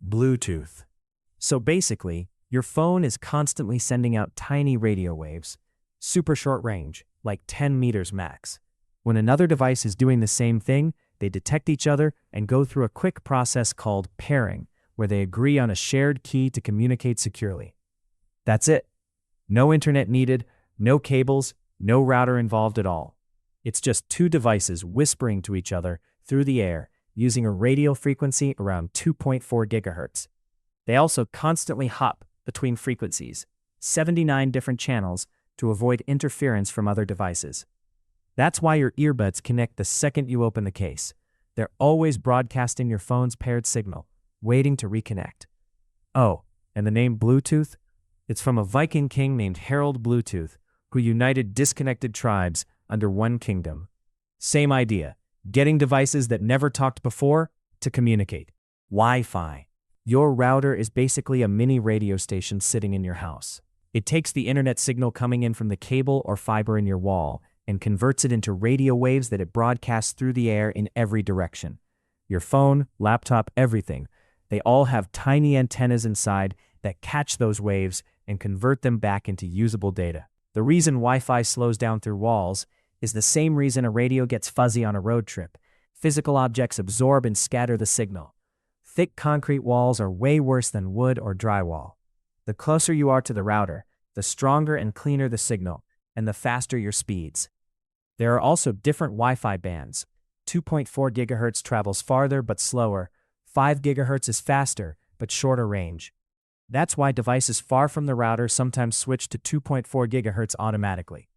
Bluetooth. So basically, your phone is constantly sending out tiny radio waves, super short range, like 10 meters max. When another device is doing the same thing, they detect each other and go through a quick process called pairing, where they agree on a shared key to communicate securely. That's it. No internet needed, no cables, no router involved at all. It's just two devices whispering to each other through the air using a radio frequency around 2.4 gigahertz. They also constantly hop between frequencies, 79 different channels, to avoid interference from other devices. That's why your earbuds connect the second you open the case. They're always broadcasting your phone's paired signal, waiting to reconnect. Oh, and the name Bluetooth? It's from a Viking king named Harald Bluetooth, who united disconnected tribes under one kingdom. Same idea, getting devices that never talked before to communicate. Wi-Fi. Your router is basically a mini radio station sitting in your house. It takes the internet signal coming in from the cable or fiber in your wall and converts it into radio waves that it broadcasts through the air in every direction. Your phone, laptop, everything, they all have tiny antennas inside that catch those waves and convert them back into usable data. The reason Wi-Fi slows down through walls is the same reason a radio gets fuzzy on a road trip. Physical objects absorb and scatter the signal. Thick concrete walls are way worse than wood or drywall. The closer you are to the router, the stronger and cleaner the signal, and the faster your speeds. There are also different Wi-Fi bands. 2.4 gigahertz travels farther but slower. 5 gigahertz is faster but shorter range. That's why devices far from the router sometimes switch to 2.4 gigahertz automatically.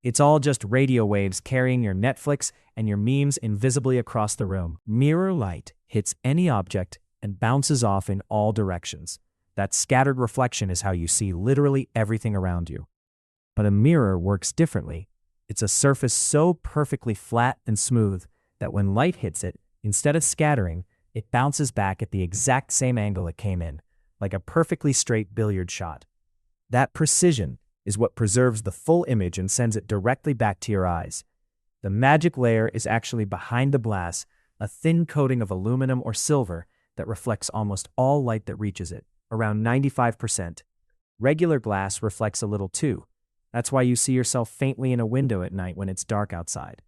It's all just radio waves carrying your Netflix and your memes invisibly across the room. Mirror light hits any object and bounces off in all directions. That scattered reflection is how you see literally everything around you. But a mirror works differently. It's a surface so perfectly flat and smooth that when light hits it, instead of scattering, it bounces back at the exact same angle it came in, like a perfectly straight billiard shot. That precision is what preserves the full image and sends it directly back to your eyes. The magic layer is actually behind the glass, a thin coating of aluminum or silver that reflects almost all light that reaches it, around 95%. Regular glass reflects a little too. That's why you see yourself faintly in a window at night when it's dark outside.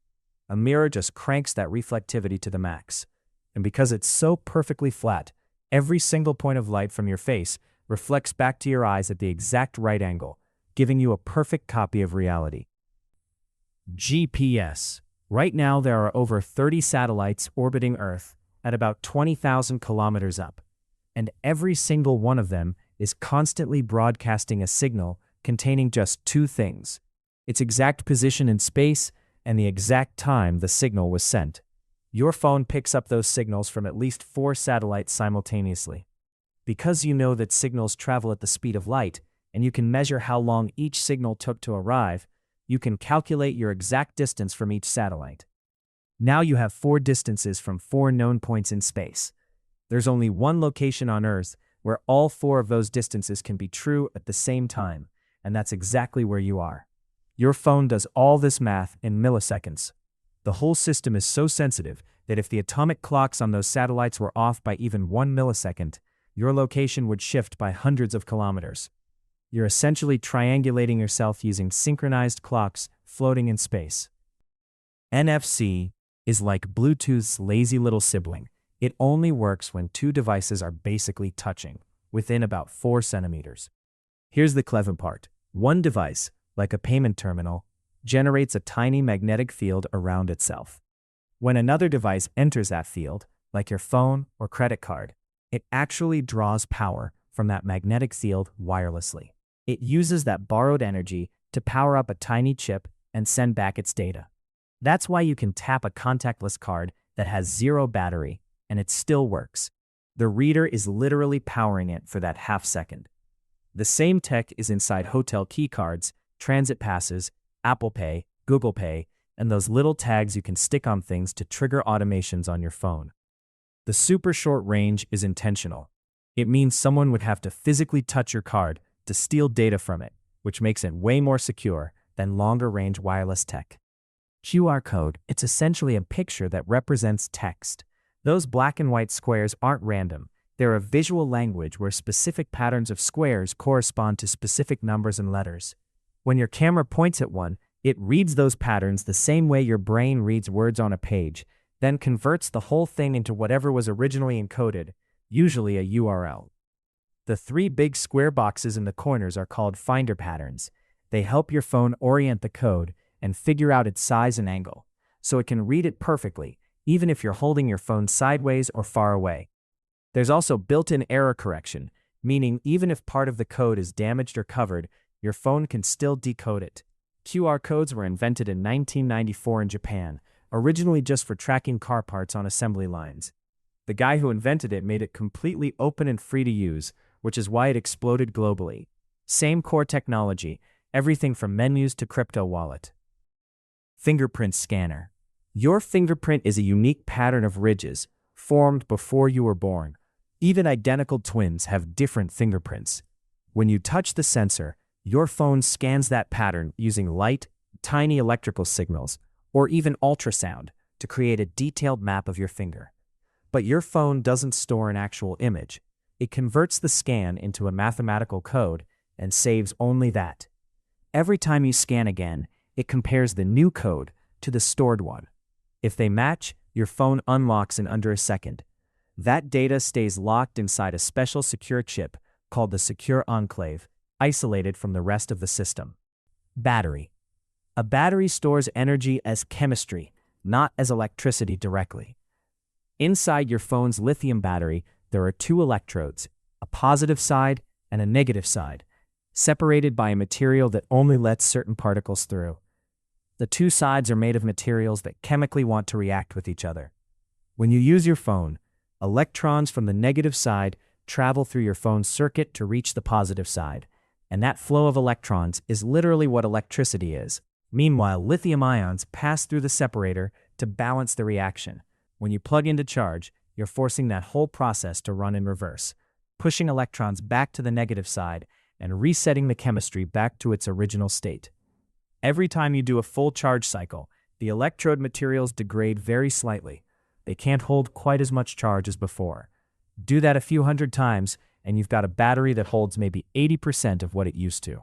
A mirror just cranks that reflectivity to the max. And because it's so perfectly flat, every single point of light from your face reflects back to your eyes at the exact right angle, giving you a perfect copy of reality. GPS. Right now there are over 30 satellites orbiting Earth at about 20,000 kilometers up, and every single one of them is constantly broadcasting a signal containing just two things: its exact position in space and the exact time the signal was sent. Your phone picks up those signals from at least 4 satellites simultaneously. Because you know that signals travel at the speed of light, and you can measure how long each signal took to arrive, you can calculate your exact distance from each satellite. Now you have 4 distances from 4 known points in space. There's only one location on Earth where all 4 of those distances can be true at the same time, and that's exactly where you are. Your phone does all this math in milliseconds. The whole system is so sensitive that if the atomic clocks on those satellites were off by even 1 millisecond, your location would shift by hundreds of kilometers. You're essentially triangulating yourself using synchronized clocks floating in space. NFC is like Bluetooth's lazy little sibling. It only works when 2 devices are basically touching, within about 4 centimeters. Here's the clever part. One device, like a payment terminal, generates a tiny magnetic field around itself. When another device enters that field, like your phone or credit card, it actually draws power from that magnetic field wirelessly. It uses that borrowed energy to power up a tiny chip and send back its data. That's why you can tap a contactless card that has 0 battery and it still works. The reader is literally powering it for that half second. The same tech is inside hotel key cards, transit passes, Apple Pay, Google Pay, and those little tags you can stick on things to trigger automations on your phone. The super short range is intentional. It means someone would have to physically touch your card to steal data from it, which makes it way more secure than longer-range wireless tech. QR code, it's essentially a picture that represents text. Those black and white squares aren't random. They're a visual language where specific patterns of squares correspond to specific numbers and letters. When your camera points at one, it reads those patterns the same way your brain reads words on a page, then converts the whole thing into whatever was originally encoded, usually a URL. The three big square boxes in the corners are called finder patterns. They help your phone orient the code and figure out its size and angle, so it can read it perfectly, even if you're holding your phone sideways or far away. There's also built-in error correction, meaning even if part of the code is damaged or covered, your phone can still decode it. QR codes were invented in 1994 in Japan, originally just for tracking car parts on assembly lines. The guy who invented it made it completely open and free to use, which is why it exploded globally. Same core technology, everything from menus to crypto wallet. Fingerprint Scanner. Your fingerprint is a unique pattern of ridges, formed before you were born. Even identical twins have different fingerprints. When you touch the sensor, your phone scans that pattern using light, tiny electrical signals, or even ultrasound to create a detailed map of your finger. But your phone doesn't store an actual image. It converts the scan into a mathematical code and saves only that. Every time you scan again, it compares the new code to the stored one. If they match, your phone unlocks in under a second. That data stays locked inside a special secure chip called the Secure Enclave, isolated from the rest of the system. Battery. A battery stores energy as chemistry, not as electricity directly. Inside your phone's lithium battery, there are two electrodes, a positive side and a negative side, separated by a material that only lets certain particles through. The two sides are made of materials that chemically want to react with each other. When you use your phone, electrons from the negative side travel through your phone's circuit to reach the positive side, and that flow of electrons is literally what electricity is. Meanwhile, lithium ions pass through the separator to balance the reaction. When you plug in to charge, you're forcing that whole process to run in reverse, pushing electrons back to the negative side and resetting the chemistry back to its original state. Every time you do a full charge cycle, the electrode materials degrade very slightly. They can't hold quite as much charge as before. Do that a few hundred times, and you've got a battery that holds maybe 80% of what it used to.